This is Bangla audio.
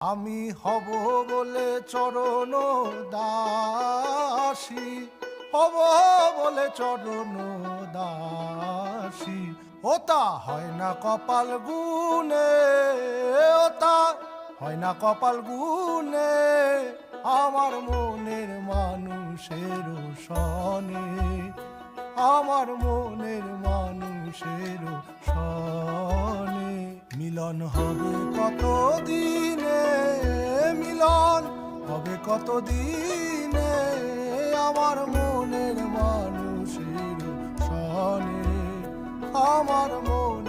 আমি হব বলে চরণ দাসী, হব বলে চরণ দাসী, ওটা হয় না কপাল গুনে, ওটা হয় না কপাল গুনে, আমার মনের মানুষের সনে, আমার মনের মানুষের সনে। মিলন হবে কত দিনে, মিলন হবে কত দিনে, আমার মনের মানুষের সনে, আমার মন